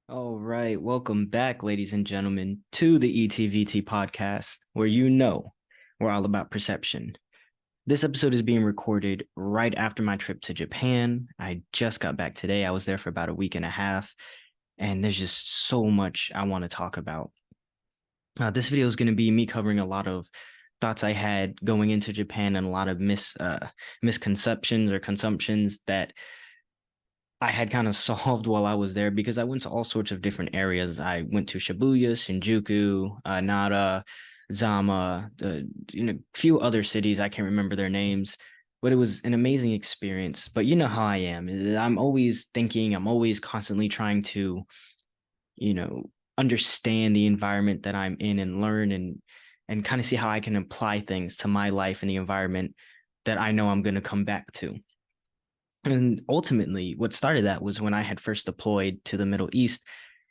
All right, welcome back, ladies and gentlemen, to the ETVT podcast, where we're all about perception. This episode is being recorded right after my trip to Japan. I just got back today. I was there for about a week and a half, and there's just so much I want to talk about. This video is going to be me covering a lot of thoughts I had going into Japan and a lot of misconceptions or consumptions that I had kind of solved while I was there because I went to all sorts of different areas. I went to Shibuya, Shinjuku, Nara, Zama, few other cities. I can't remember their names, but it was an amazing experience. But you know how I am. I'm always thinking, I'm always constantly trying to, you know, understand the environment that I'm in and learn and kind of see how I can apply things to my life and the environment that I know I'm going to come back to. And ultimately, what started that was when I had first deployed to the Middle East.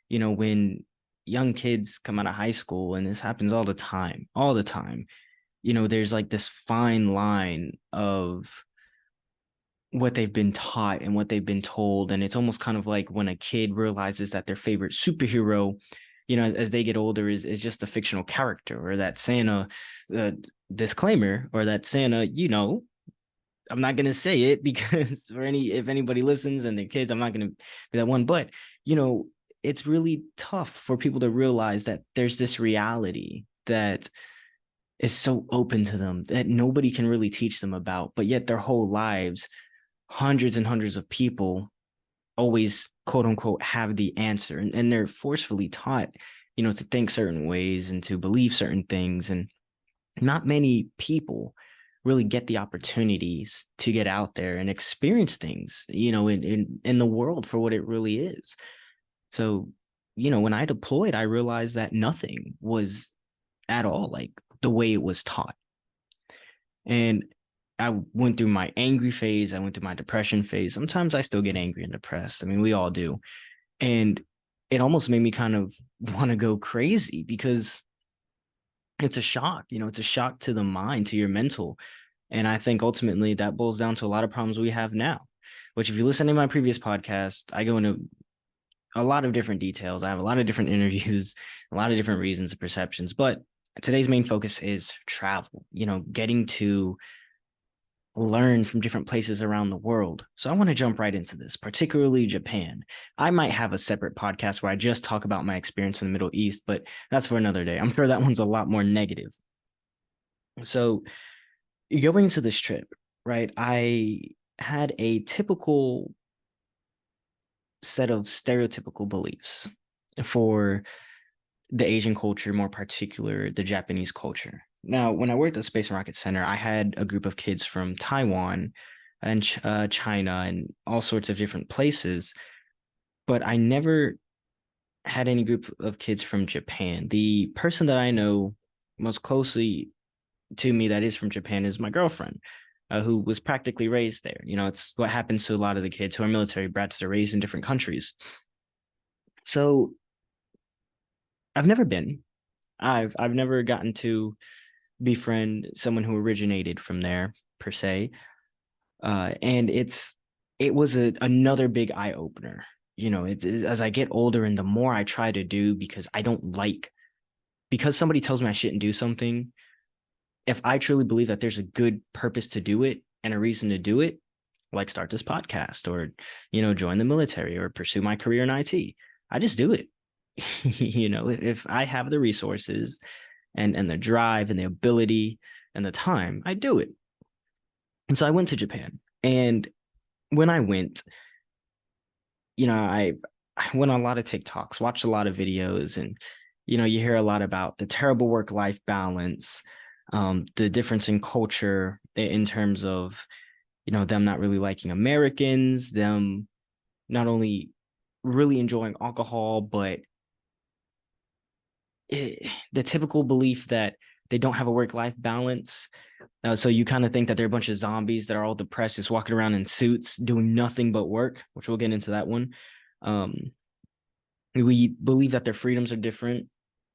When young kids come out of high school, and this happens all the time, there's like this fine line of what they've been taught and what they've been told. And it's almost kind of like when a kid realizes that their favorite superhero, as they get older, is just a fictional character, or that Santa, disclaimer, or that Santa, I'm not gonna say it because if anybody listens and their kids, I'm not gonna be that one. But you know, it's really tough for people to realize that there's this reality that is so open to them that nobody can really teach them about, but yet their whole lives, hundreds and hundreds of people always quote unquote have the answer. And they're forcefully taught, to think certain ways and to believe certain things. And not many people really get the opportunities to get out there and experience things, in the world for what it really is. So, when I deployed, I realized that nothing was at all like the way it was taught. And I went through my angry phase. I went through my depression phase. Sometimes I still get angry and depressed. I mean, we all do. And it almost made me kind of want to go crazy because it's a shock, it's a shock to the mind, to your mental. And I think ultimately that boils down to a lot of problems we have now, which if you listen to my previous podcast, I go into a lot of different details. I have a lot of different interviews, a lot of different reasons and perceptions. But today's main focus is travel, getting to learn from different places around the world. So I want to jump right into this, particularly Japan. I might have a separate podcast where I just talk about my experience in the Middle East, but that's for another day. I'm sure that one's a lot more negative. So going into this trip, right, I had a typical set of stereotypical beliefs for the Asian culture, more particular the Japanese culture. Now, when I worked at Space and Rocket Center, I had a group of kids from Taiwan and China and all sorts of different places, but I never had any group of kids from Japan. The person that I know most closely to me that is from Japan is my girlfriend, who was practically raised there. It's what happens to a lot of the kids who are military brats. They're raised in different countries. So I've never been. I've never gotten to befriend someone who originated from there per se. And it was another big eye opener. As I get older and the more I try to do because somebody tells me I shouldn't do something, if I truly believe that there's a good purpose to do it and a reason to do it, like start this podcast or, join the military or pursue my career in IT, I just do it. If I have the resources and the drive and the ability and the time, I do it. And so I went to Japan. And when I went, I went on a lot of TikToks, watched a lot of videos, and, you hear a lot about the terrible work-life balance, the difference in culture in terms of, them not really liking Americans, them not only really enjoying alcohol, but the typical belief that they don't have a work-life balance. So you kind of think that they're a bunch of zombies that are all depressed, just walking around in suits, doing nothing but work, which we'll get into that one. We believe that their freedoms are different.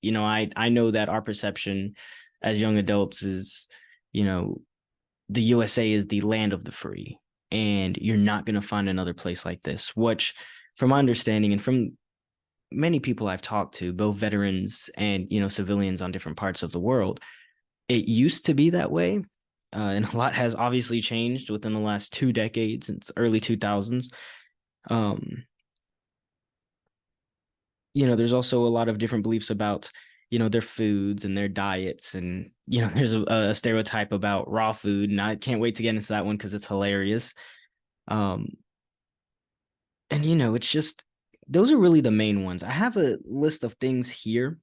I know that our perception as young adults is, the USA is the land of the free, and you're not going to find another place like this, which from my understanding and from many people I've talked to, both veterans and, civilians on different parts of the world, it used to be that way. And a lot has obviously changed within the last 2 decades, since early 2000s. Um, there's also a lot of different beliefs about, their foods and their diets. And, there's a stereotype about raw food. And I can't wait to get into that one because it's hilarious. Um, and, it's just, those are really the main ones. I have a list of things here,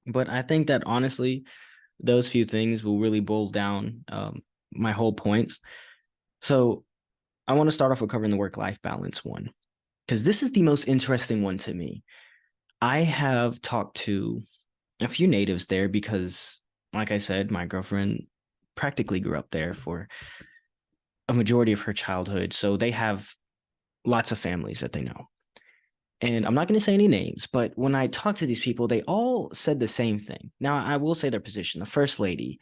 but I think that honestly, those few things will really boil down my whole points. So I want to start off with covering the work-life balance one, because this is the most interesting one to me. I have talked to a few natives there because, like I said, my girlfriend practically grew up there for a majority of her childhood. So they have lots of families that they know. And I'm not going to say any names, but when I talked to these people, they all said the same thing. Now, I will say their position. The first lady,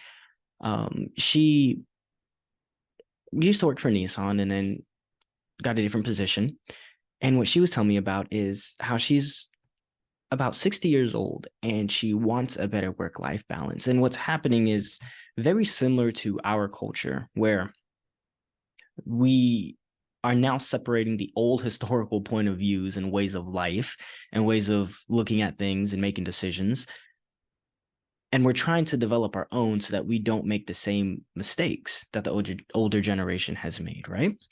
she used to work for Nissan and then got a different position. And what she was telling me about is how she's about 60 years old and she wants a better work-life balance. And what's happening is very similar to our culture, where we are now separating the old historical point of views and ways of life and ways of looking at things and making decisions. And we're trying to develop our own so that we don't make the same mistakes that the older generation has made, right?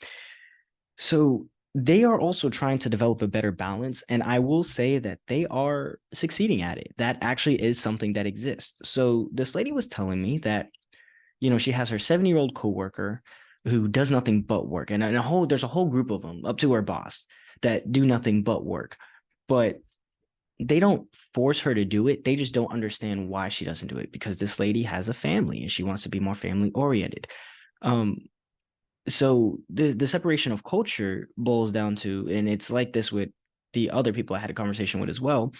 So they are also trying to develop a better balance. And I will say that they are succeeding at it. That actually is something that exists. So this lady was telling me that, she has her 70-year-old coworker who does nothing but work. And there's a whole group of them up to her boss that do nothing but work. But they don't force her to do it. They just don't understand why she doesn't do it, because this lady has a family and she wants to be more family oriented. So the separation of culture boils down to, and it's like this with the other people I had a conversation with as well,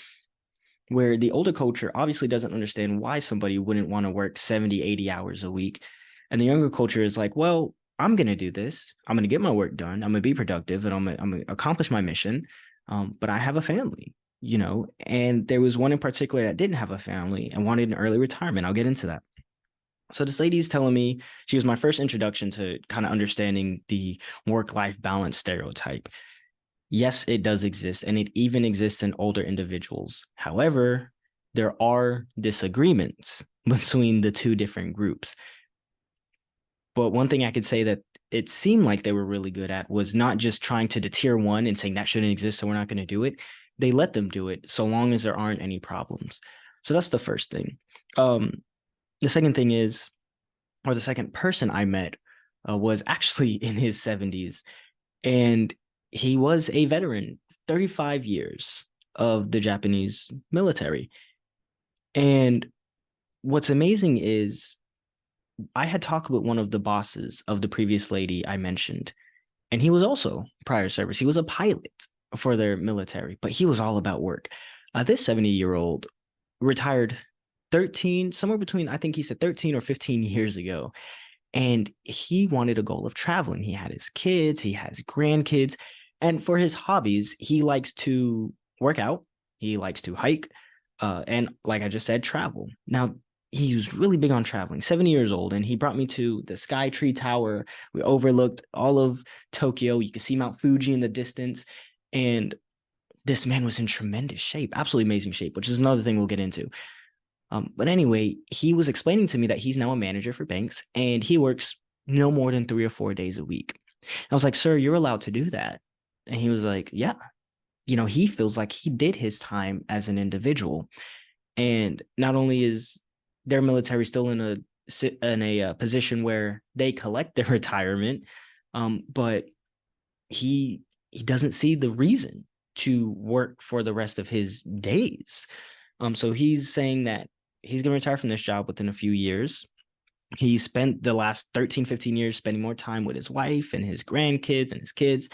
where the older culture obviously doesn't understand why somebody wouldn't want to work 70, 80 hours a week. And the younger culture is like, well, I'm going to do this. I'm going to get my work done. I'm going to be productive and I'm going to accomplish my mission. But I have a family, and there was one in particular that didn't have a family and wanted an early retirement. I'll get into that. So this lady is telling me, she was my first introduction to kind of understanding the work-life balance stereotype. Yes, it does exist, and it even exists in older individuals. However, there are disagreements between the two different groups. But one thing I could say that it seemed like they were really good at was not just trying to deter one and saying that shouldn't exist, so we're not going to do it. They let them do it so long as there aren't any problems. So that's the first thing. The second thing is, or the second person I met was actually in his 70s, and he was a veteran, 35 years of the Japanese military. And what's amazing is I had talked with one of the bosses of the previous lady I mentioned, and he was also prior service. He was a pilot for their military, but he was all about work. This 70-year-old retired somewhere between, I think he said 13 or 15 years ago. And he wanted a goal of traveling. He had his kids, he has grandkids. And for his hobbies, he likes to work out, he likes to hike, and like I just said, travel. Now, he was really big on traveling, 70 years old, and he brought me to the Sky Tree Tower. We overlooked all of Tokyo. You could see Mount Fuji in the distance. And this man was in tremendous shape, absolutely amazing shape, which is another thing we'll get into. But anyway, he was explaining to me that he's now a manager for banks and he works no more than 3 or 4 days a week. I was like, sir, you're allowed to do that. And he was like, yeah. He feels like he did his time as an individual. And not only is their military still in a position where they collect their retirement, but he doesn't see the reason to work for the rest of his days. So he's saying that he's going to retire from this job within a few years. He spent the last 13, 15 years spending more time with his wife and his grandkids and his kids.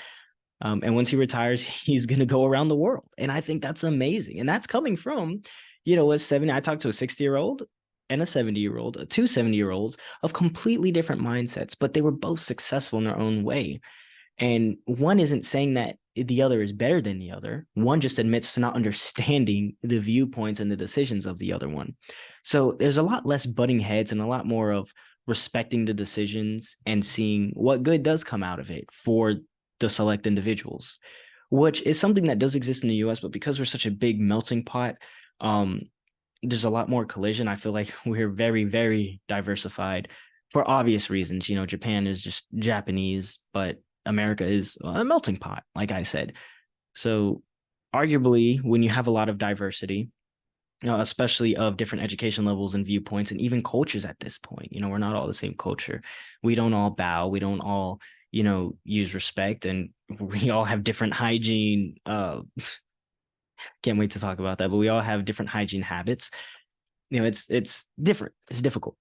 And once he retires, he's going to go around the world. And I think that's amazing. And that's coming from, I talked to a 60-year-old and a 70-year-old, two 70-year-olds of completely different mindsets, but they were both successful in their own way. And one isn't saying that the other is better than the other. One just admits to not understanding the viewpoints and the decisions of the other one. So there's a lot less butting heads and a lot more of respecting the decisions and seeing what good does come out of it for the select individuals, which is something that does exist in the US, but because we're such a big melting pot, um, there's a lot more collision. I feel like we're very, very diversified for obvious reasons. Japan is just Japanese, but America is a melting pot, like I said. So, arguably, when you have a lot of diversity, especially of different education levels and viewpoints and even cultures at this point, we're not all the same culture. We don't all bow. We don't all, use respect, and we all have different hygiene. Can't wait to talk about that, but we all have different hygiene habits. It's different. It's difficult.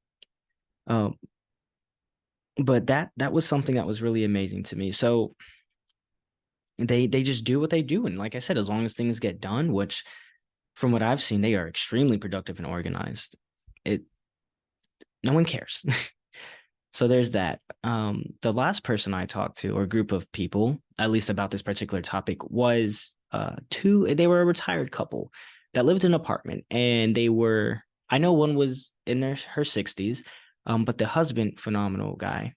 Um, but that was something that was really amazing to me. So they just do what they do, and like I said, as long as things get done, which from what I've seen, they are extremely productive and organized. No one cares. So there's that. The last person I talked to, or group of people, at least about this particular topic, was they were a retired couple that lived in an apartment, and I know one was in her 60s, but the husband, phenomenal guy,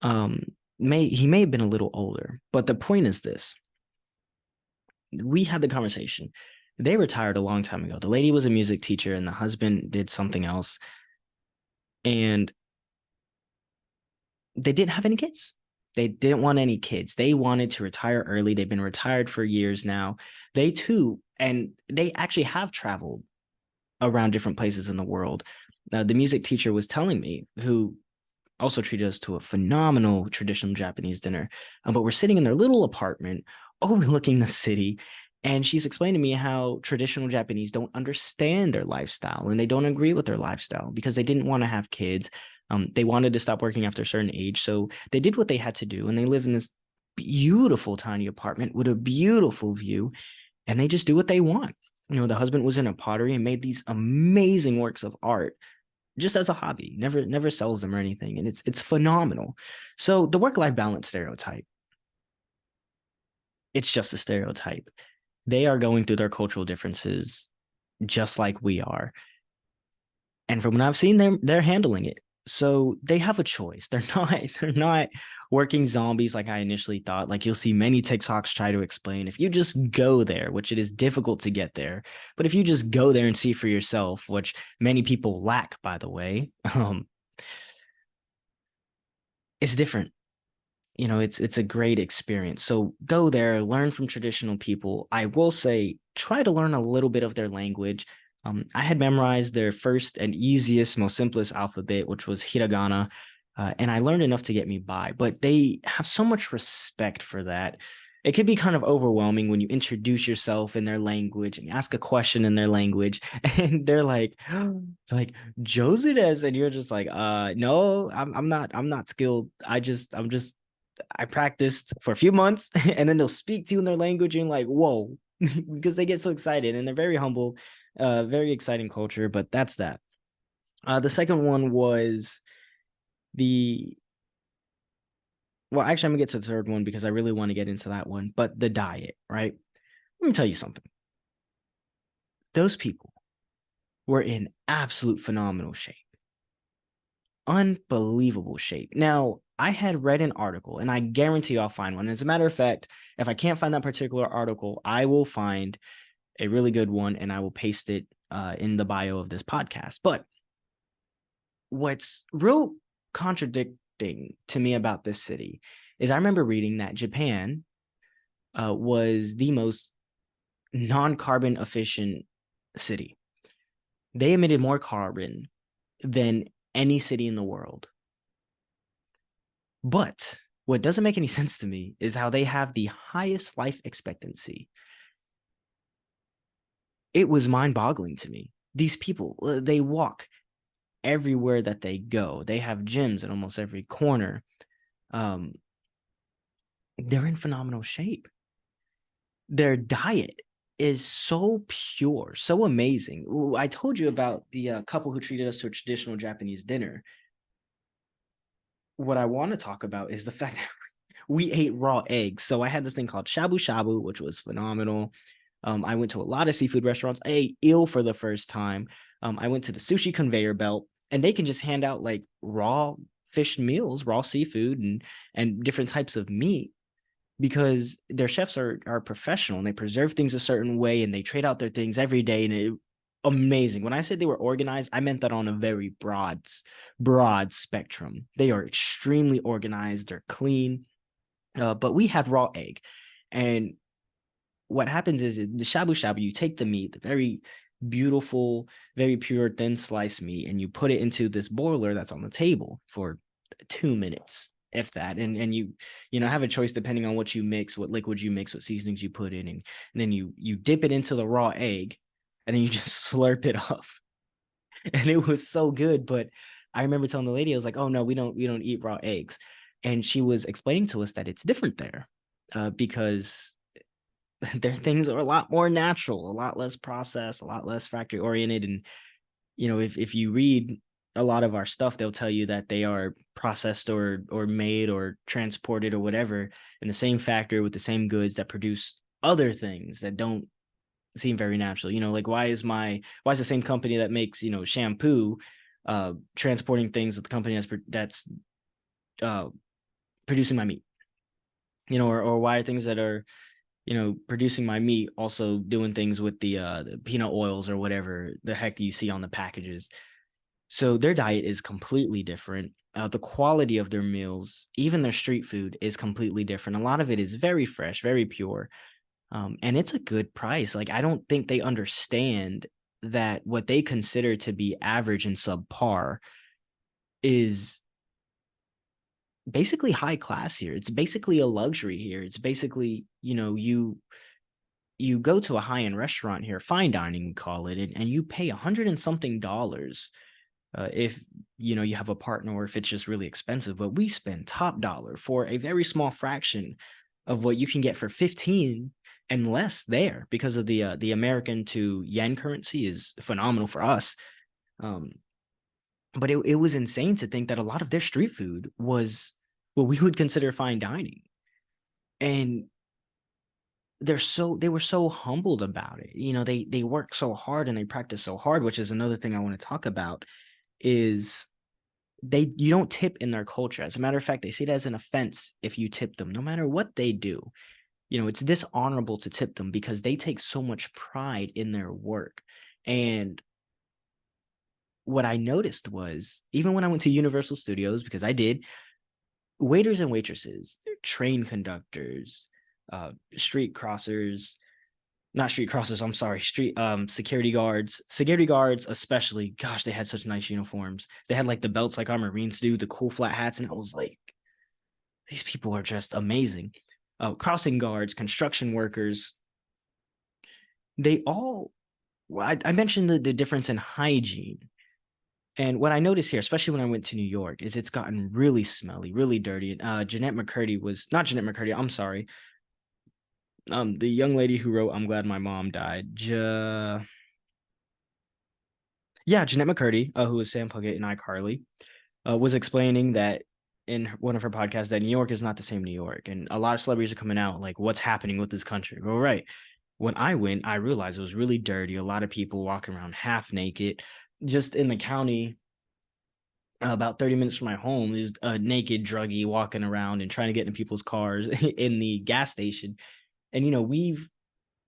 he may have been a little older, but the point is this. We had the conversation. They retired a long time ago. The lady was a music teacher and the husband did something else. And they didn't have any kids. They didn't want any kids. They wanted to retire early. They've been retired for years now. They too, and they actually have traveled around different places in the world. The music teacher was telling me, who also treated us to a phenomenal traditional Japanese dinner, but we're sitting in their little apartment overlooking the city. And she's explained to me how traditional Japanese don't understand their lifestyle and they don't agree with their lifestyle because they didn't want to have kids. They wanted to stop working after a certain age. So they did what they had to do. And they live in this beautiful tiny apartment with a beautiful view. And they just do what they want. The husband was in a pottery and made these amazing works of art just as a hobby, never sells them or anything. And it's phenomenal. So the work-life balance stereotype, it's just a stereotype. They are going through their cultural differences just like we are. And from what I've seen, they're handling it. So they have a choice. They're not working zombies like I initially thought. Like you'll see many TikToks try to explain. If you just go there, which it is difficult to get there, but if you just go there and see for yourself, which many people lack, by the way, it's different. It's a great experience. So go there, learn from traditional people. I will say, try to learn a little bit of their language. I had memorized their first and easiest, most simplest alphabet, which was hiragana, and I learned enough to get me by. But they have so much respect for that. It can be kind of overwhelming when you introduce yourself in their language and you ask a question in their language, and they're like, Josudes, and you're just like, no, I'm not skilled. I practiced for a few months, and then they'll speak to you in their language, and like, whoa, because they get so excited, and they're very humble, very exciting culture. But that's that. The second one was the well, actually, I'm gonna get to the third one because I really want to get into that one. But the diet, right? Let me tell you something. Those people were in absolute phenomenal shape, unbelievable shape. Now, I had read an article, and I guarantee I'll find one. As a matter of fact, if I can't find that particular article, I will find a really good one, and I will paste it in the bio of this podcast. But what's real contradicting to me about this city is I remember reading that Japan was the most non-carbon efficient city. They emitted more carbon than any city in the world. But what doesn't make any sense to me is how they have the highest life expectancy. It was mind-boggling to me. These people, they walk everywhere that they go. They have gyms in almost every corner. They're in phenomenal shape. Their diet is so pure, so amazing. I told you about the couple who treated us to a traditional Japanese dinner. What I want to talk about is the fact that we ate raw eggs. So I had this thing called shabu shabu, which was phenomenal. I went to a lot of seafood restaurants. I ate eel for the first time. I went to the sushi conveyor belt, and they can just hand out like raw fish meals, raw seafood, and different types of meat because their chefs are professional and they preserve things a certain way and they trade out their things every day. And amazing. When I said they were organized, I meant that on a very broad spectrum. They are extremely organized. They're clean. But we had raw egg, and what happens is the shabu shabu, you take the meat, the very beautiful, very pure, thin sliced meat, and you put it into this boiler that's on the table for 2 minutes, if that. And you know, have a choice depending on what you mix, what liquid you mix, what seasonings you put in, and then you dip it into the raw egg, and then you just slurp it up. And it was so good. But I remember telling the lady, I was like, "Oh no, we don't eat raw eggs," and she was explaining to us that it's different there, because their things are a lot more natural, a lot less processed, a lot less factory oriented. And you know, if you read a lot of our stuff, they'll tell you that they are processed or made or transported or whatever in the same factory with the same goods that produce other things that don't seem very natural. You know, like why is the same company that makes, you know, shampoo transporting things with the company that's uh producing my meat? You know, or why are things that are, you know, producing my meat also doing things with the peanut oils or whatever the heck you see on the packages? So their diet is completely different. The quality of their meals, even their street food, is completely different. A lot of it is very fresh, very pure, and it's a good price. Like I don't think they understand that what they consider to be average and subpar is basically high class here. It's basically a luxury here. It's basically, you know, you go to a high-end restaurant here, fine dining we call it, and you pay 100 and something dollars, if you know you have a partner or if it's just really expensive. But we spend top dollar for a very small fraction of what you can get for 15 and less there, because of the American to yen currency is phenomenal for us. Um, but it was insane to think that a lot of their street food was what we would consider fine dining. And they were so humbled about it. You know, they work so hard and they practice so hard, which is another thing I want to talk about. Is they you don't tip in their culture. As a matter of fact, they see it as an offense if you tip them, no matter what they do. You know, it's dishonorable to tip them because they take so much pride in their work. And what I noticed was, even when I went to Universal Studios, because I did, waiters and waitresses, train conductors, street crossers, not street crossers, I'm sorry, street security guards especially. Gosh, they had such nice uniforms. They had like the belts like our Marines do, the cool flat hats, and I was like, these people are just amazing. Crossing guards, construction workers, they all, well, I mentioned the difference in hygiene. And what I noticed here, especially when I went to New York, is it's gotten really smelly, really dirty. And Jeanette McCurdy was not Jeanette McCurdy, I'm sorry. The young lady who wrote "I'm Glad My Mom Died." Yeah, Jeanette McCurdy, who was Sam Puckett and iCarly, was explaining that in one of her podcasts that New York is not the same New York, and a lot of celebrities are coming out like, "What's happening with this country?" Well, right. When I went, I realized it was really dirty. A lot of people walking around half naked. Just in the county, about 30 minutes from my home, is a naked druggie walking around and trying to get in people's cars in the gas station. And you know,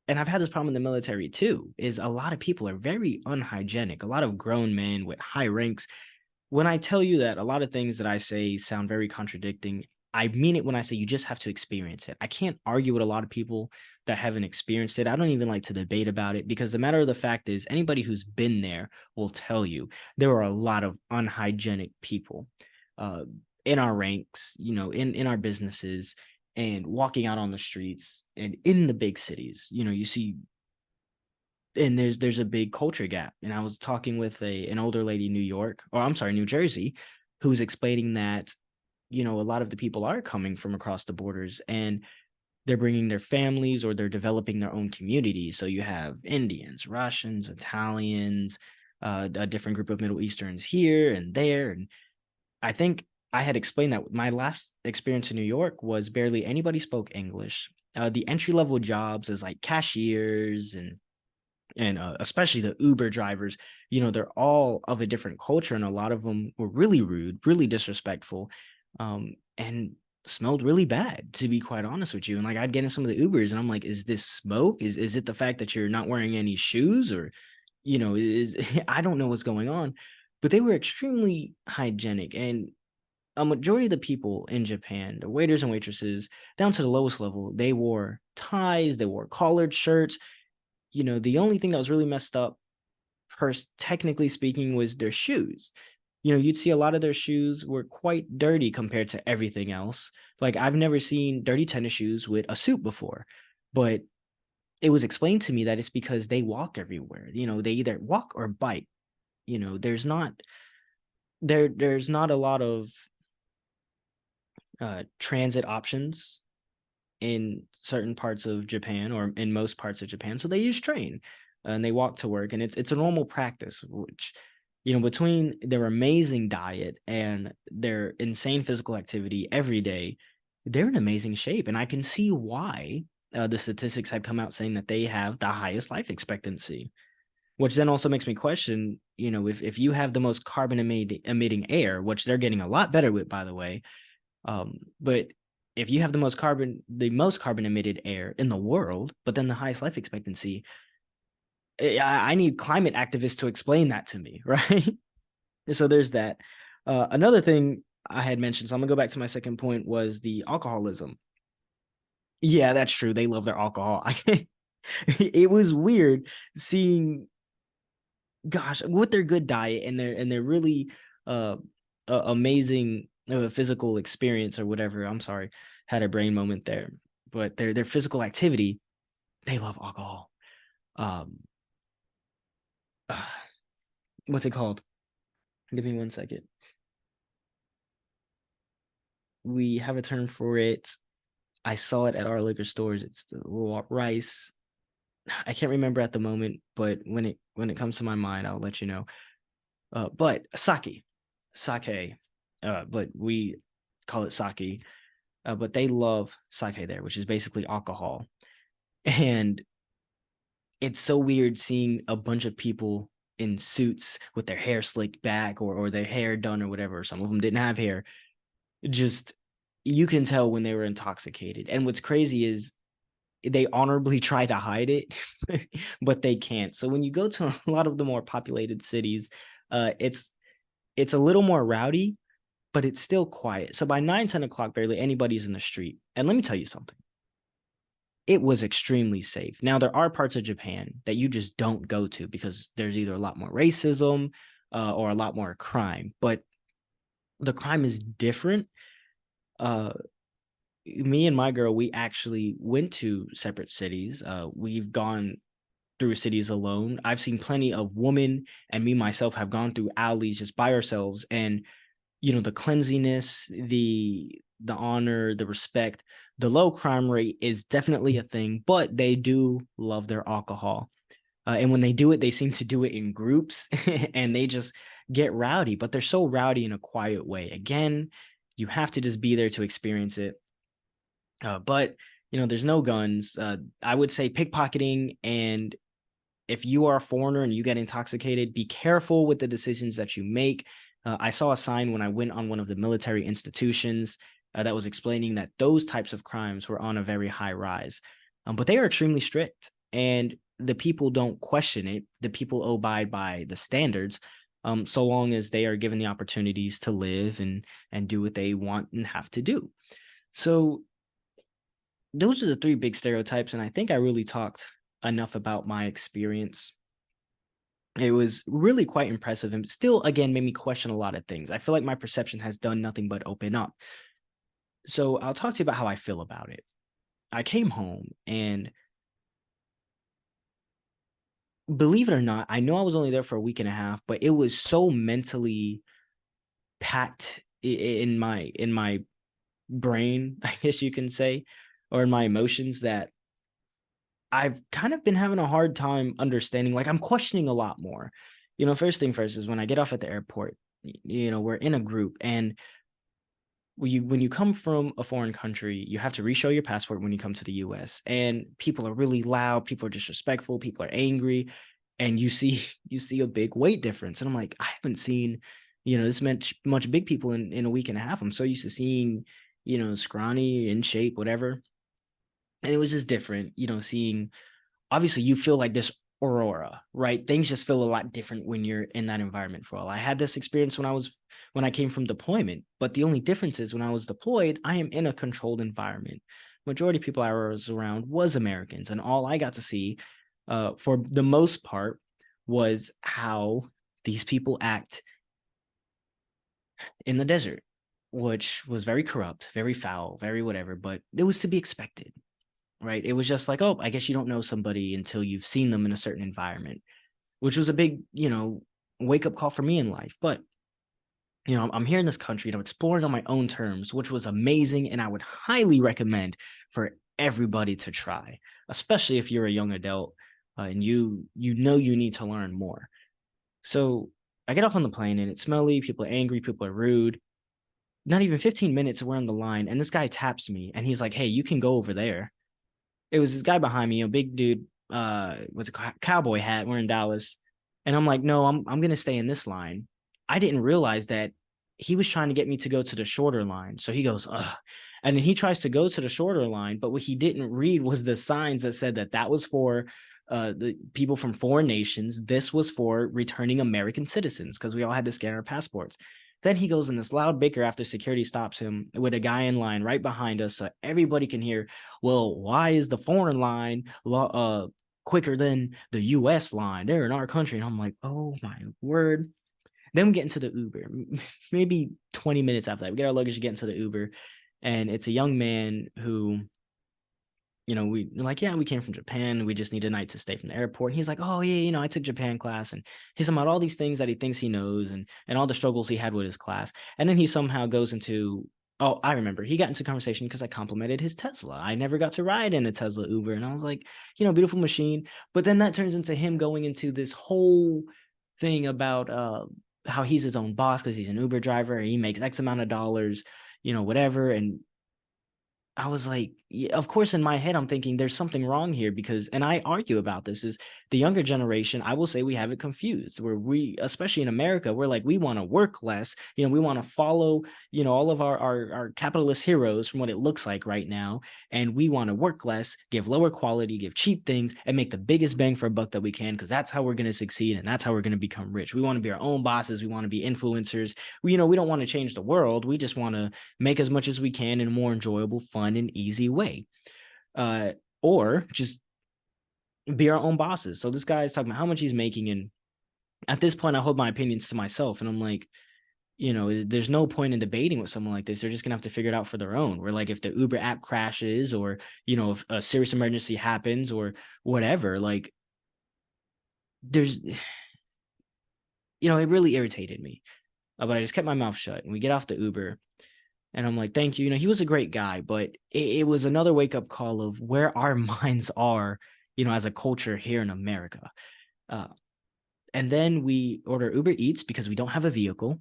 I've had this problem in the military too, is a lot of people are very unhygienic. A lot of grown men with high ranks. When I tell you that a lot of things that I say sound very contradicting, I mean it when I say you just have to experience it. I can't argue with a lot of people that haven't experienced it. I don't even like to debate about it, because the matter of the fact is, anybody who's been there will tell you there are a lot of unhygienic people uh, in our ranks, you know, in our businesses, and walking out on the streets and in the big cities. You know, you see, and there's a big culture gap. And I was talking with an older lady in New York, or I'm sorry, New Jersey, who's explaining that, you know, a lot of the people are coming from across the borders and they're bringing their families, or they're developing their own communities. So you have Indians, Russians, Italians, a different group of Middle Easterns here and there. And I think I had explained that my last experience in New York was barely anybody spoke English. The entry level jobs as like cashiers and especially the Uber drivers, they're all of a different culture, and a lot of them were really rude, really disrespectful, and smelled really bad, to be quite honest with you. And like I'd get in some of the Ubers, and I'm like, is this smoke? Is it the fact that you're not wearing any shoes, or is I don't know what's going on, but they were extremely hygienic, and a majority of the people in Japan, the waiters and waitresses, down to the lowest level, they wore ties, they wore collared shirts. The only thing that was really messed up, first, technically speaking, was their shoes. You'd see a lot of their shoes were quite dirty compared to everything else. Like, I've never seen dirty tennis shoes with a suit before, but it was explained to me that it's because they walk everywhere. They either walk or bike. There's not a lot of transit options in certain parts of Japan, or in most parts of Japan. So they use train, and they walk to work, and it's a normal practice, which, between their amazing diet and their insane physical activity every day, they're in amazing shape. And I can see why the statistics have come out saying that they have the highest life expectancy, which then also makes me question, if you have the most carbon emitting air, which they're getting a lot better with, by the way, but if you have the most carbon emitted air in the world, but then the highest life expectancy, I need climate activists to explain that to me, right? So there's that. Another thing I had mentioned, so I'm gonna go back to my second point, was the alcoholism. Yeah, that's true. They love their alcohol. It was weird seeing, gosh, with their good diet and their really amazing physical experience or whatever. I'm sorry, had a brain moment there. But their physical activity, they love alcohol. Um, uh, what's it called? Give me 1 second. We have a term for it. I saw it at our liquor stores. It's the rice. I can't remember at the moment, but when it comes to my mind, I'll let you know. But sake. But we call it sake. But they love sake there, which is basically alcohol. And it's so weird seeing a bunch of people in suits with their hair slicked back, or their hair done or whatever. Some of them didn't have hair. Just, you can tell when they were intoxicated. And what's crazy is they honorably try to hide it, but they can't. So when you go to a lot of the more populated cities, it's a little more rowdy, but it's still quiet. So by 9, 10 o'clock, barely anybody's in the street. And let me tell you something. It was extremely safe. Now, there are parts of Japan that you just don't go to because there's either a lot more racism or a lot more crime, but the crime is different. Me and my girl, we actually went to separate cities. We've gone through cities alone. I've seen plenty of women, and me myself have gone through alleys just by ourselves, and the cleanliness, the honor, the respect, the low crime rate is definitely a thing, but they do love their alcohol. And when they do it, they seem to do it in groups and they just get rowdy, but they're so rowdy in a quiet way. Again, you have to just be there to experience it. But there's no guns. I would say pickpocketing, and if you are a foreigner and you get intoxicated, be careful with the decisions that you make. I saw a sign when I went on one of the military institutions that was explaining that those types of crimes were on a very high rise. But they are extremely strict, and the people don't question it. The people abide by the standards, so long as they are given the opportunities to live and do what they want and have to do. So those are the three big stereotypes, and I think I really talked enough about my experience. It was really quite impressive, and still, again, made me question a lot of things. I feel like my perception has done nothing but open up. So I'll talk to you about how I feel about it. I came home, and believe it or not, I know I was only there for a week and a half, but it was so mentally packed in my brain, I guess you can say, or in my emotions, that I've kind of been having a hard time understanding. Like, I'm questioning a lot more. First thing first is when I get off at the airport, we're in a group, and when you come from a foreign country, you have to re-show your passport when you come to the US. And people are really loud, people are disrespectful, people are angry, and you see a big weight difference. And I'm like, I haven't seen, this much big people in a week and a half. I'm so used to seeing, scrawny, in shape, whatever. And it was just different, seeing, obviously you feel like this aurora, right? Things just feel a lot different when you're in that environment for all. I had this experience when I came from deployment, but the only difference is when I was deployed, I am in a controlled environment. Majority of people I was around was Americans, and all I got to see, for the most part, was how these people act in the desert, which was very corrupt, very foul, very whatever, but it was to be expected, right? It was just like, oh, I guess you don't know somebody until you've seen them in a certain environment, which was a big, wake up call for me in life. But, I'm here in this country and I'm exploring on my own terms, which was amazing. And I would highly recommend for everybody to try, especially if you're a young adult, and you need to learn more. So I get off on the plane and it's smelly, people are angry, people are rude. Not even 15 minutes, we're on the line, and this guy taps me and he's like, hey, you can go over there. It was this guy behind me, a big dude, with a cowboy hat. We're in Dallas. And I'm like, no, I'm gonna stay in this line. I didn't realize that he was trying to get me to go to the shorter line. So he goes, ugh. And then he tries to go to the shorter line, but what he didn't read was the signs that said that was for the people from foreign nations. This was for returning American citizens, because we all had to scan our passports. Then he goes in this loud bicker after security stops him with a guy in line right behind us, so everybody can hear, well, why is the foreign line quicker than the US line? They're in our country. And I'm like, oh my word. Then we get into the Uber. Maybe 20 minutes after that, we get our luggage, get into the Uber. And it's a young man who, we're like, yeah, we came from Japan. We just need a night to stay from the airport. And he's like, oh yeah, I took Japan class. And he's talking about all these things that he thinks he knows, and all the struggles he had with his class. And then he somehow goes into, oh, I remember, he got into conversation because I complimented his Tesla. I never got to ride in a Tesla Uber. And I was like, beautiful machine. But then that turns into him going into this whole thing about how he's his own boss because he's an Uber driver. He makes X amount of dollars, whatever. And I was like, yeah, of course, in my head, I'm thinking there's something wrong here, because, and I argue about this, is the younger generation, I will say we have it confused, where we, especially in America, we're like, we want to work less, we want to follow, all of our capitalist heroes from what it looks like right now. And we want to work less, give lower quality, give cheap things, and make the biggest bang for a buck that we can, because that's how we're going to succeed. And that's how we're going to become rich. We want to be our own bosses. We want to be influencers. We don't want to change the world. We just want to make as much as we can in a more enjoyable, fun, and easy way, or just be our own bosses. So this guy is talking about how much he's making, and at this point I hold my opinions to myself, and I'm like, there's no point in debating with someone like this. They're just gonna have to figure it out for their own. Where, like, if the Uber app crashes, or if a serious emergency happens or whatever, like, there's it really irritated me. But I just kept my mouth shut, and we get off the Uber. And I'm like, thank you. He was a great guy, but it was another wake up call of where our minds are, as a culture here in America. And then we order Uber Eats because we don't have a vehicle.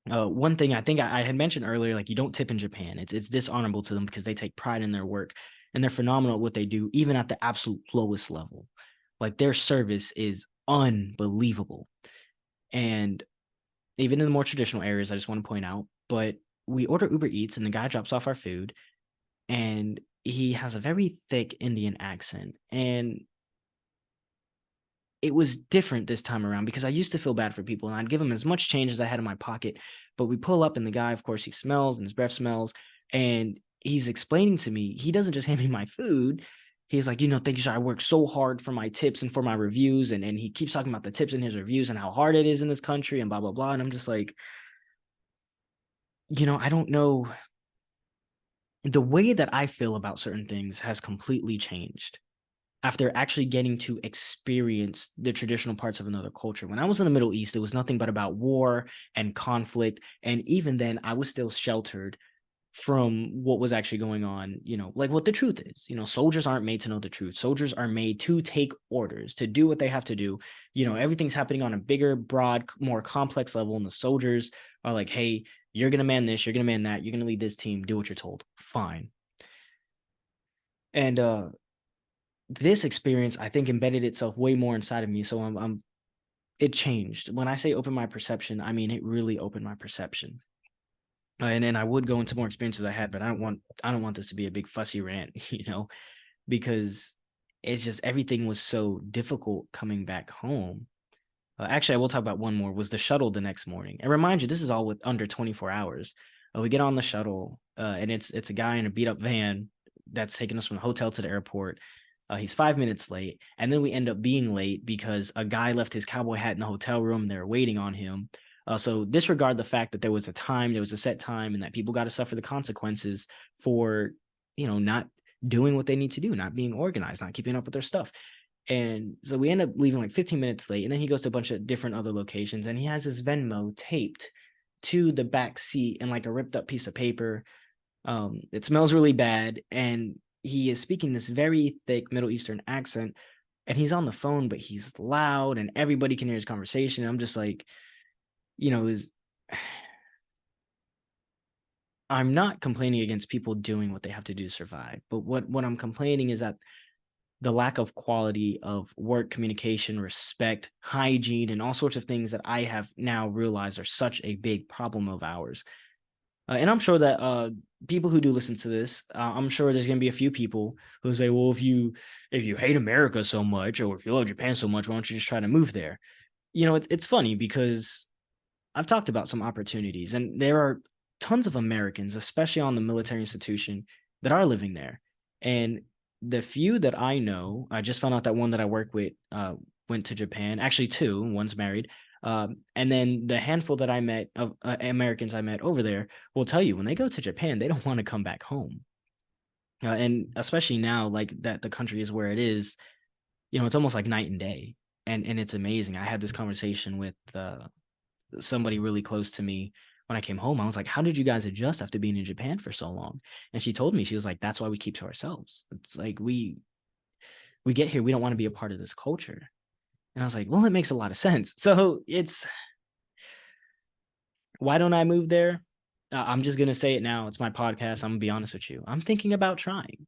One thing I think I had mentioned earlier, like, you don't tip in Japan. It's dishonorable to them because they take pride in their work, and they're phenomenal at what they do, even at the absolute lowest level. Like, their service is unbelievable. And even in the more traditional areas, I just want to point out, but we order Uber Eats and the guy drops off our food, and he has a very thick Indian accent. And it was different this time around because I used to feel bad for people and I'd give him as much change as I had in my pocket. But we pull up and the guy, of course, he smells and his breath smells. And he's explaining to me, he doesn't just hand me my food. He's like, thank you, sir. I work so hard for my tips and for my reviews. And he keeps talking about the tips in his reviews and how hard it is in this country and blah, blah, blah. And I'm just like, I don't know. The way that I feel about certain things has completely changed after actually getting to experience the traditional parts of another culture. When I was in the Middle East, it was nothing but about war and conflict. And even then, I was still sheltered from what was actually going on, like what the truth is. Soldiers aren't made to know the truth. Soldiers are made to take orders, to do what they have to do. Everything's happening on a bigger, broad, more complex level. And the soldiers are like, hey, You're going to man this, you're going to man that, you're going to lead this team, do what you're told. Fine. And this experience, I think, embedded itself way more inside of me. So it changed. When I say open my perception, I mean it really opened my perception. And then I would go into more experiences I had, but I don't want this to be a big fussy rant, because it's just everything was so difficult coming back home. Actually, I will talk about one more, was the shuttle the next morning. And remind you, this is all with under 24 hours. We get on the shuttle, and it's a guy in a beat up van that's taking us from the hotel to the airport. He's 5 minutes late, and then we end up being late because a guy left his cowboy hat in the hotel room. They're waiting on him. So disregard the fact that there was a set time, and that people got to suffer the consequences for, not doing what they need to do, not being organized, not keeping up with their stuff. And so we end up leaving like 15 minutes late, and then he goes to a bunch of different other locations, and he has his Venmo taped to the back seat in like a ripped up piece of paper. It smells really bad, and he is speaking this very thick Middle Eastern accent, and he's on the phone, but he's loud, and everybody can hear his conversation. I'm just like, I'm not complaining against people doing what they have to do to survive, but what I'm complaining is that the lack of quality of work, communication, respect, hygiene, and all sorts of things that I have now realized are such a big problem of ours. And I'm sure that people who do listen to this, I'm sure there's going to be a few people who say, well, if you hate America so much, or if you love Japan so much, why don't you just try to move there? It's funny because I've talked about some opportunities, and there are tons of Americans, especially on the military institution, that are living there. And the few that I know, I just found out that one that I work with went to Japan. Actually, two. One's married. And then the handful that I met of Americans I met over there will tell you when they go to Japan, they don't want to come back home. And especially now, like that the country is where it is, it's almost like night and day. And it's amazing. I had this conversation with somebody really close to me when I came home. I was like, how did you guys adjust after being in Japan for so long? And she told me, she was like, that's why we keep to ourselves. It's like we get here, we don't want to be a part of this culture. And I was like, well, it makes a lot of sense. So why don't I move there? I'm just gonna say it now. It's my podcast. I'm gonna be honest with you. I'm thinking about trying.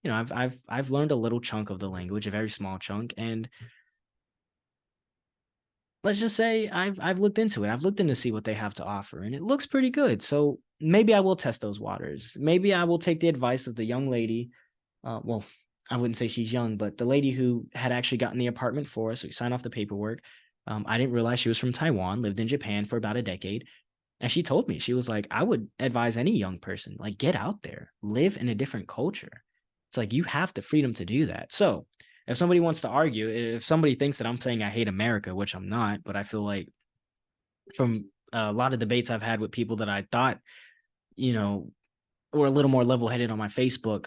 I've learned a little chunk of the language, a very small chunk, and let's just say I've looked into it. I've looked in to see what they have to offer, and it looks pretty good. So maybe I will test those waters. Maybe I will take the advice of the young lady. Well, I wouldn't say she's young, but the lady who had actually gotten the apartment for us. We signed off the paperwork. I didn't realize she was from Taiwan, lived in Japan for about a decade. And she told me, she was like, I would advise any young person, like, get out there, live in a different culture. It's like, you have the freedom to do that. So if somebody wants to argue, if somebody thinks that I'm saying I hate America, which I'm not, but I feel like from a lot of debates I've had with people that I thought, were a little more level-headed on my Facebook,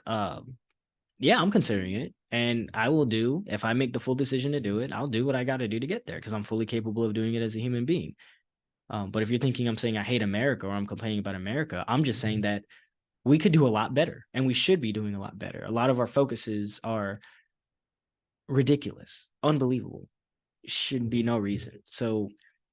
yeah, I'm considering it. And I will do, if I make the full decision to do it, I'll do what I got to do to get there, because I'm fully capable of doing it as a human being. But if you're thinking I'm saying I hate America or I'm complaining about America, I'm just saying that we could do a lot better, and we should be doing a lot better. A lot of our focuses are ridiculous, unbelievable. Should be no reason. So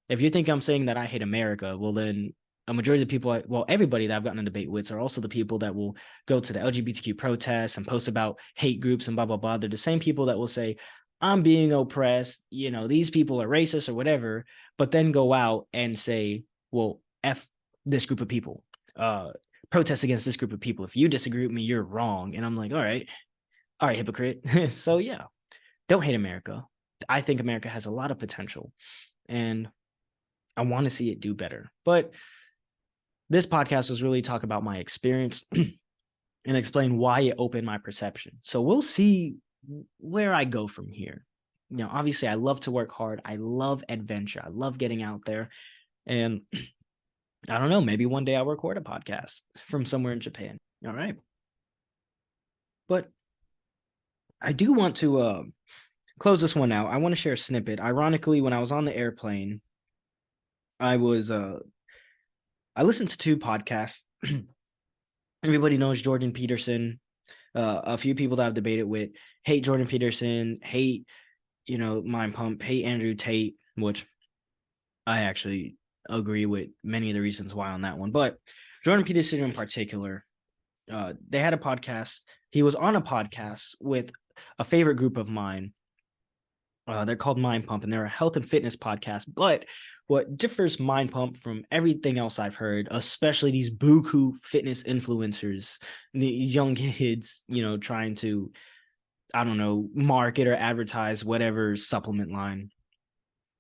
if you think I'm saying that I hate America, well, then a majority of the people, everybody that I've gotten a debate with are also the people that will go to the LGBTQ protests and post about hate groups and blah, blah, blah. They're the same people that will say, I'm being oppressed, these people are racist or whatever, but then go out and say, well, F this group of people, protest against this group of people. If you disagree with me, you're wrong. And I'm like, all right, hypocrite. So yeah, don't hate America. I think America has a lot of potential, and I want to see it do better. But this podcast was really talk about my experience and explain why it opened my perception. So we'll see where I go from here. Obviously, I love to work hard. I love adventure. I love getting out there. And I don't know, maybe one day I'll record a podcast from somewhere in Japan. All right. But I do want to close this one out. I want to share a snippet. Ironically, when I was on the airplane, I listened to two podcasts. Everybody knows Jordan Peterson. A few people that I've debated with hate Jordan Peterson, hate, MINDPUMP, hate Andrew Tate, which I actually agree with many of the reasons why on that one. But Jordan Peterson in particular, they had a podcast. He was on a podcast with a favorite group of mine. They're called MINDPUMP, and they're a health and fitness podcast. But what differs MINDPUMP from everything else I've heard, especially these buku fitness influencers, the young kids, trying to, I don't know, market or advertise whatever supplement line.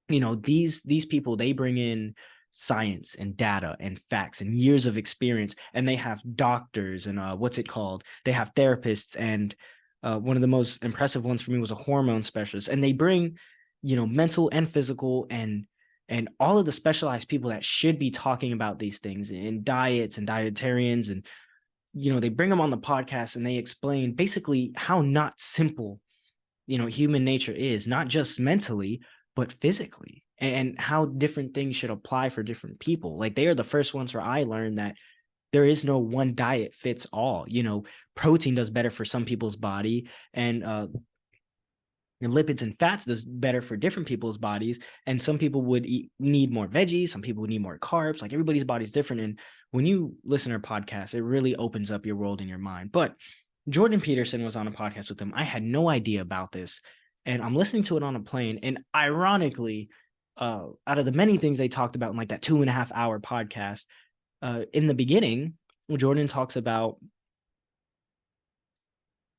These people, they bring in science and data and facts and years of experience, and they have doctors and they have therapists, and one of the most impressive ones for me was a hormone specialist, and they bring mental and physical and all of the specialized people that should be talking about these things in diets and dietarians, and they bring them on the podcast and they explain basically how not simple human nature is, not just mentally but physically, and how different things should apply for different people. Like, they are the first ones where I learned that there is no one diet fits all. Protein does better for some people's body, and lipids and fats does better for different people's bodies. And some people would need more veggies, some people would need more carbs. Like, everybody's body's different. And when you listen to a podcast, it really opens up your world and your mind. But Jordan Peterson was on a podcast with them. I had no idea about this, and I'm listening to it on a plane. And ironically, out of the many things they talked about in like that 2.5 hour podcast, in the beginning, Jordan talks about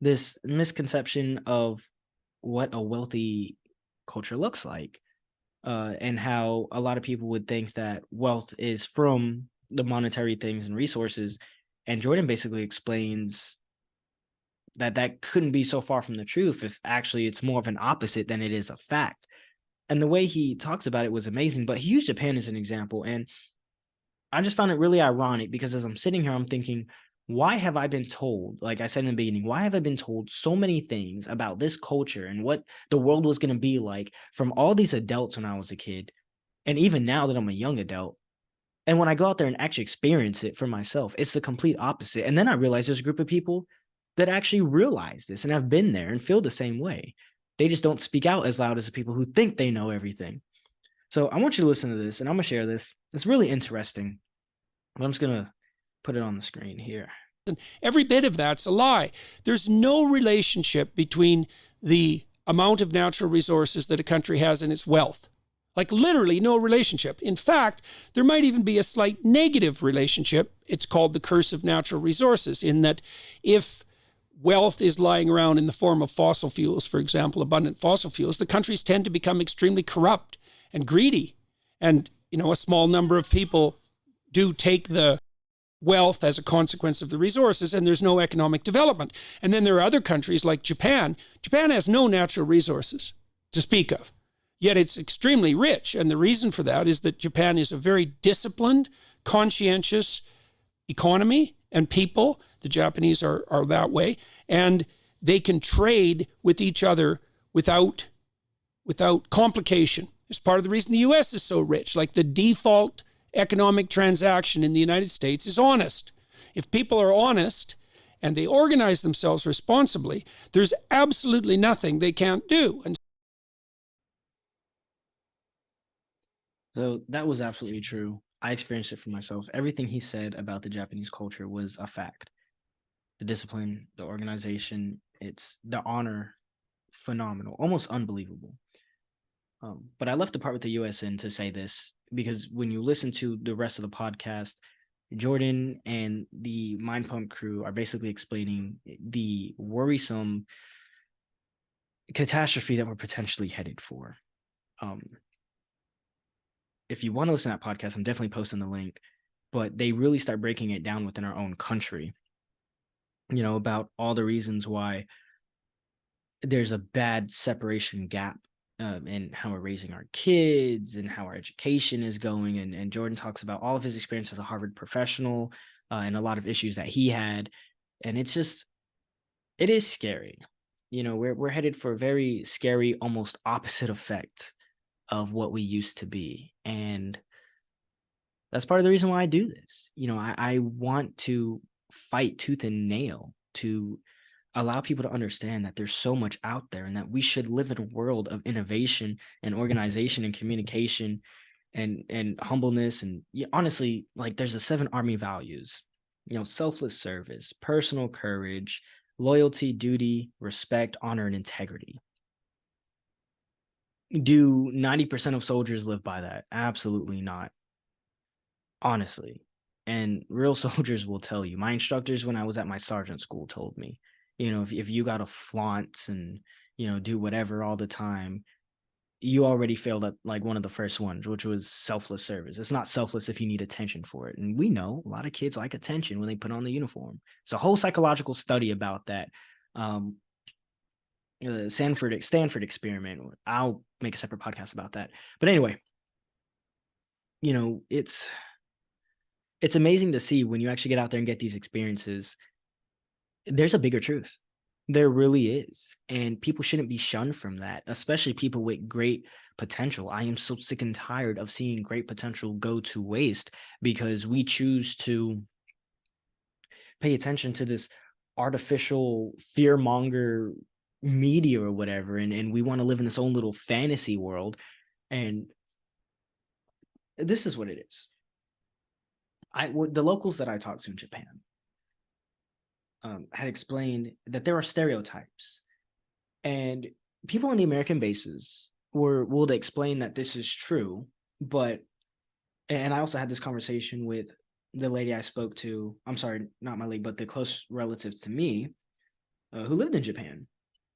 this misconception of what a wealthy culture looks like, and how a lot of people would think that wealth is from the monetary things and resources. And Jordan basically explains that couldn't be so far from the truth, if actually it's more of an opposite than it is a fact. And the way he talks about it was amazing, but he used Japan as an example. And I just found it really ironic, because as I'm sitting here, I'm thinking, why have I been told, like I said in the beginning, why have I been told so many things about this culture and what the world was going to be like from all these adults when I was a kid, and even now that I'm a young adult? And when I go out there and actually experience it for myself, it's the complete opposite. And then I realized there's a group of people that actually realize this and have been there and feel the same way. They just don't speak out as loud as the people who think they know everything. So I want you to listen to this, and I'm going to share this. It's really interesting. I'm just going to put it on the screen here. Every bit of that's a lie. There's no relationship between the amount of natural resources that a country has and its wealth. Like, literally no relationship. In fact, there might even be a slight negative relationship. It's called the curse of natural resources, in that if wealth is lying around in the form of fossil fuels, for example, abundant fossil fuels, the countries tend to become extremely corrupt and greedy. And, a small number of people do take the wealth as a consequence of the resources, and there's no economic development. And then there are other countries like Japan. Japan has no natural resources to speak of, yet it's extremely rich. And the reason for that is that Japan is a very disciplined, conscientious economy and people. The Japanese are that way, and they can trade with each other without complication. It's part of the reason the US is so rich. Like, the default economic transaction in the United States is honest. If people are honest and they organize themselves responsibly, there's absolutely nothing they can't do. And so that was absolutely true. I experienced it for myself. Everything he said about the Japanese culture was a fact. The discipline, the organization, it's the honor, phenomenal, almost unbelievable. But I left the part with the US in to say this, because when you listen to the rest of the podcast, Jordan and the MINDPUMP crew are basically explaining the worrisome catastrophe that we're potentially headed for. If you want to listen to that podcast, I'm definitely posting the link, but they really start breaking it down within our own country, about all the reasons why there's a bad separation gap in how we're raising our kids and how our education is going. And Jordan talks about all of his experience as a Harvard professional, and a lot of issues that he had. And it is scary. We're headed for a very scary, almost opposite effect of what we used to be. And that's part of the reason why I do this. I want to fight tooth and nail to allow people to understand that there's so much out there, and that we should live in a world of innovation and organization and communication, and humbleness. And honestly, like there's the 7 army values, selfless service, personal courage, loyalty, duty, respect, honor, and integrity. Do 90% of soldiers live by that? Absolutely not, honestly. And real soldiers will tell you. My instructors when I was at my sergeant school told me, if you got to flaunt and, do whatever all the time, you already failed at like one of the first ones, which was selfless service. It's not selfless if you need attention for it. And we know a lot of kids like attention when they put on the uniform. It's a whole psychological study about that. Stanford experiment. I'll make a separate podcast about that. But anyway, it's amazing to see when you actually get out there and get these experiences. There's a bigger truth. There really is. And people shouldn't be shunned from that, especially people with great potential. I am so sick and tired of seeing great potential go to waste because we choose to pay attention to this artificial fearmonger media or whatever. And we want to live in this own little fantasy world. And this is what it is. The locals that I talked to in Japan, had explained that there are stereotypes, and people on the American bases will explain that this is true. But, and I also had this conversation with the lady I spoke to. I'm sorry, not my lady, but the close relatives to me, who lived in Japan.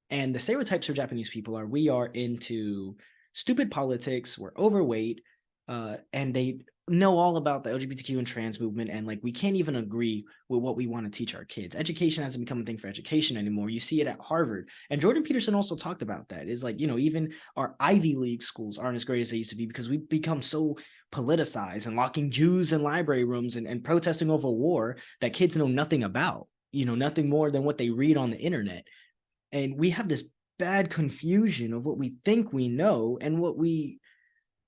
And the stereotypes for Japanese people are we are into stupid politics, we're overweight, and they know all about the LGBTQ and trans movement, and like we can't even agree with what we want to teach our kids. Education hasn't become a thing for education anymore. You see it at Harvard, and Jordan Peterson also talked about that. Is like, even our Ivy League schools aren't as great as they used to be because we've become so politicized and locking Jews in library rooms and protesting over war that kids know nothing about, nothing more than what they read on the internet. And we have this bad confusion of what we think we know and what we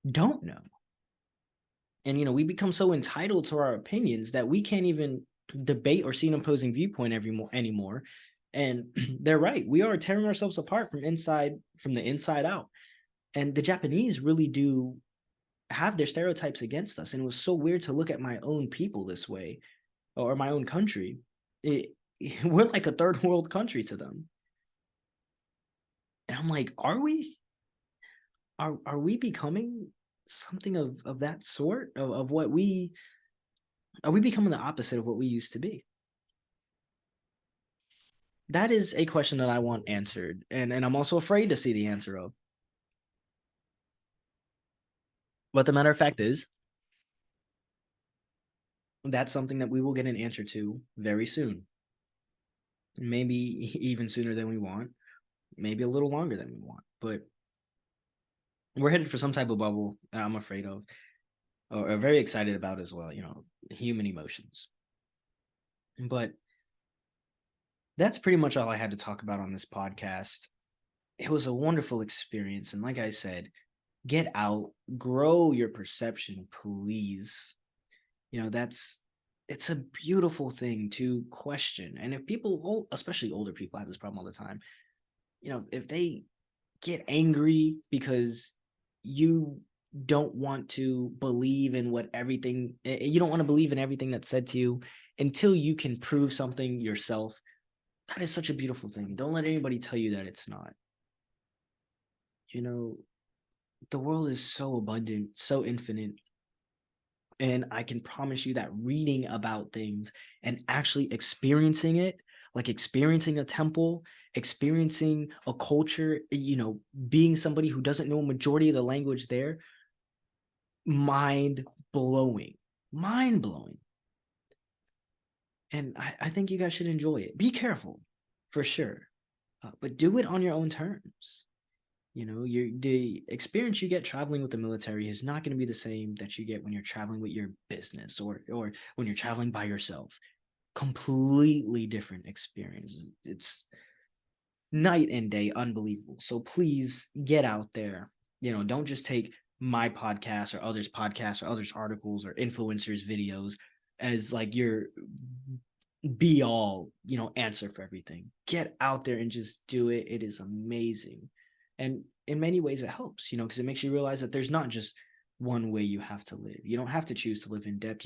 don't know. And, we become so entitled to our opinions that we can't even debate or see an opposing viewpoint anymore. And they're right. We are tearing ourselves apart from the inside out. And the Japanese really do have their stereotypes against us. And it was so weird to look at my own people this way, or my own country. We're like a third world country to them. And I'm like, are we? Are we becoming something of that sort of what are we becoming the opposite of what we used to be? That is a question that I want answered, and I'm also afraid to see the answer of. But the matter of fact is, that's something that we will get an answer to very soon. Maybe even sooner than we want, maybe a little longer than we want, but we're headed for some type of bubble that I'm afraid of, or very excited about as well, human emotions. But that's pretty much all I had to talk about on this podcast. It was a wonderful experience. And like I said, get out, grow your perception, please. It's a beautiful thing to question. And if people, especially older people, have this problem all the time, if they get angry because you don't want to believe in you don't want to believe in everything that's said to you until you can prove something yourself. That is such a beautiful thing. Don't let anybody tell you that it's not. The world is so abundant, so infinite. And I can promise you that reading about things and actually experiencing it, like experiencing a temple, experiencing a culture, being somebody who doesn't know a majority of the language there, mind blowing. And I think you guys should enjoy it. Be careful, for sure, but do it on your own terms. The experience you get traveling with the military is not going to be the same that you get when you're traveling with your business or when you're traveling by yourself. Completely different experience. It's night and day, unbelievable. So please get out there. Don't just take my podcast or others' podcasts or others' articles or influencers' videos as like your be all, answer for everything. Get out there and just do it. It is amazing. And in many ways it helps, because it makes you realize that there's not just one way you have to live. You don't have to choose to live in debt.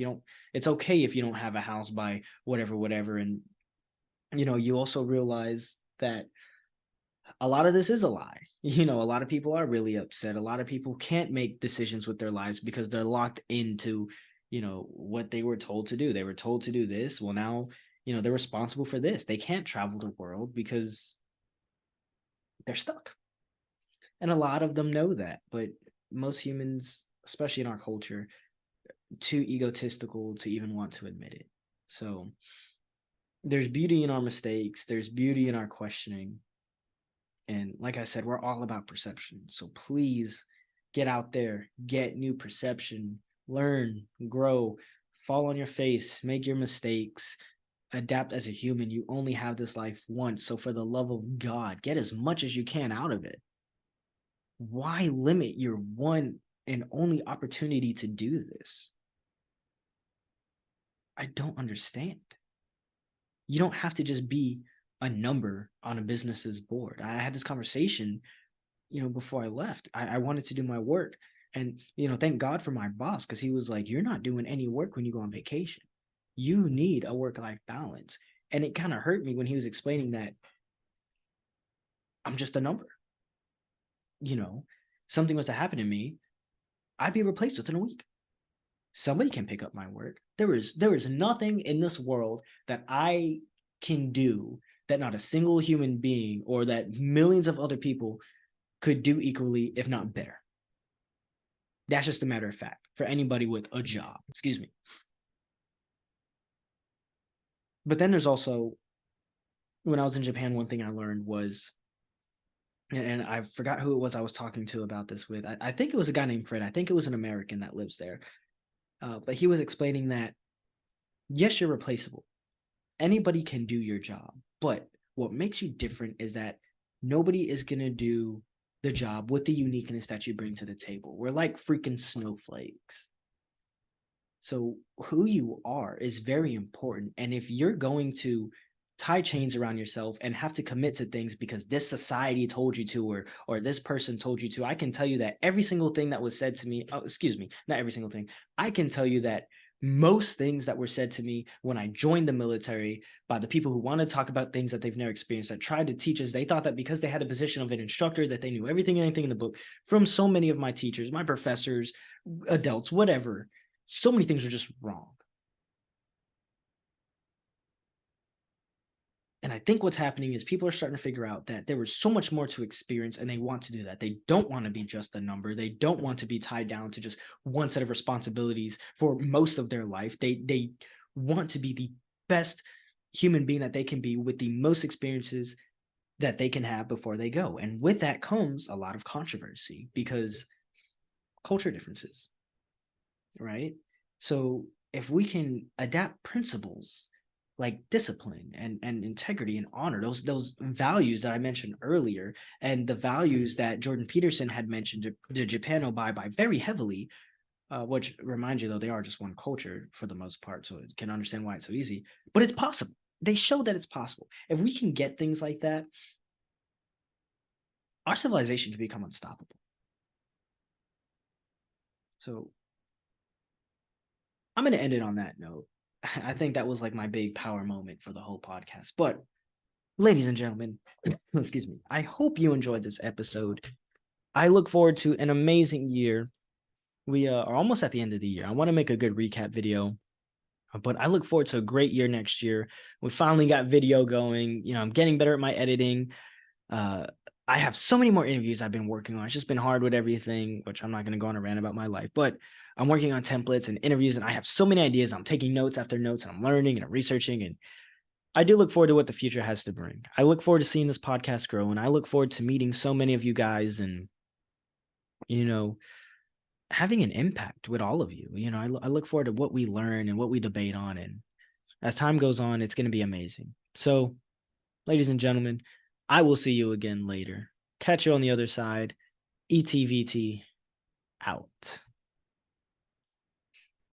It's okay if you don't have a house by whatever. And, you also realize that a lot of this is a lie. A lot of people are really upset. A lot of people can't make decisions with their lives because they're locked into, what they were told to do. They were told to do this. Well, now, they're responsible for this. They can't travel the world because they're stuck. And a lot of them know that, but most humans, especially in our culture, too egotistical to even want to admit it. So there's beauty in our mistakes. There's beauty in our questioning. And like I said, we're all about perception. So please get out there, get new perception, learn, grow, fall on your face, make your mistakes, adapt as a human. You only have this life once. So for the love of God, get as much as you can out of it. Why limit your one and only opportunity to do this? I don't understand. You don't have to just be a number on a business's board. I had this conversation, before I left. I wanted to do my work. And, thank God for my boss, because he was like, you're not doing any work when you go on vacation. You need a work-life balance. And it kind of hurt me when he was explaining that I'm just a number. Something was to happen to me, I'd be replaced within a week. Somebody can pick up my work. There is nothing in this world that I can do that not a single human being or that millions of other people could do equally, if not better. That's just a matter of fact for anybody with a job. Excuse me. But then there's also, when I was in Japan, one thing I learned was, and I forgot who it was I was talking to about this with. I think it was a guy named Fred. I think it was an American that lives there. But he was explaining that, yes, you're replaceable. Anybody can do your job. But what makes you different is that nobody is going to do the job with the uniqueness that you bring to the table. We're like freaking snowflakes. So who you are is very important. And if you're going to tie chains around yourself and have to commit to things because this society told you to, or this person told you to, I can tell you that every single thing that was said to me, not every single thing. I can tell you that most things that were said to me when I joined the military by the people who want to talk about things that they've never experienced, that tried to teach us, they thought that because they had a position of an instructor, that they knew everything and anything in the book. From so many of my teachers, my professors, adults, whatever, so many things are just wrong. And I think what's happening is people are starting to figure out that there was so much more to experience, and they want to do that. They don't want to be just a number. They don't want to be tied down to just one set of responsibilities for most of their life. They want to be the best human being that they can be with the most experiences that they can have before they go. And with that comes a lot of controversy because culture differences, right? So if we can adapt principles like discipline and integrity and honor, those values that I mentioned earlier, and the values that Jordan Peterson had mentioned to Japan by very heavily, which reminds you, though, they are just one culture for the most part, so it can understand why it's so easy. But it's possible. They show that it's possible. If we can get things like that, our civilization can become unstoppable. So I'm going to end it on that note. I think that was like my big power moment for the whole podcast. But ladies and gentlemen, excuse me, I hope you enjoyed this episode. I look forward to an amazing year. We are almost at the end of the year. I want to make a good recap video, but I look forward to a great year next year. We finally got video going. I'm getting better at my editing. I have so many more interviews I've been working on. It's just been hard with everything, which I'm not going to go on a rant about my life, but I'm working on templates and interviews, and I have so many ideas. I'm taking notes after notes, and I'm learning and I'm researching, and I do look forward to what the future has to bring. I look forward to seeing this podcast grow, and I look forward to meeting so many of you guys and, having an impact with all of you. I look forward to what we learn and what we debate on, and as time goes on, it's going to be amazing. So, ladies and gentlemen, I will see you again later. Catch you on the other side. ETVT out.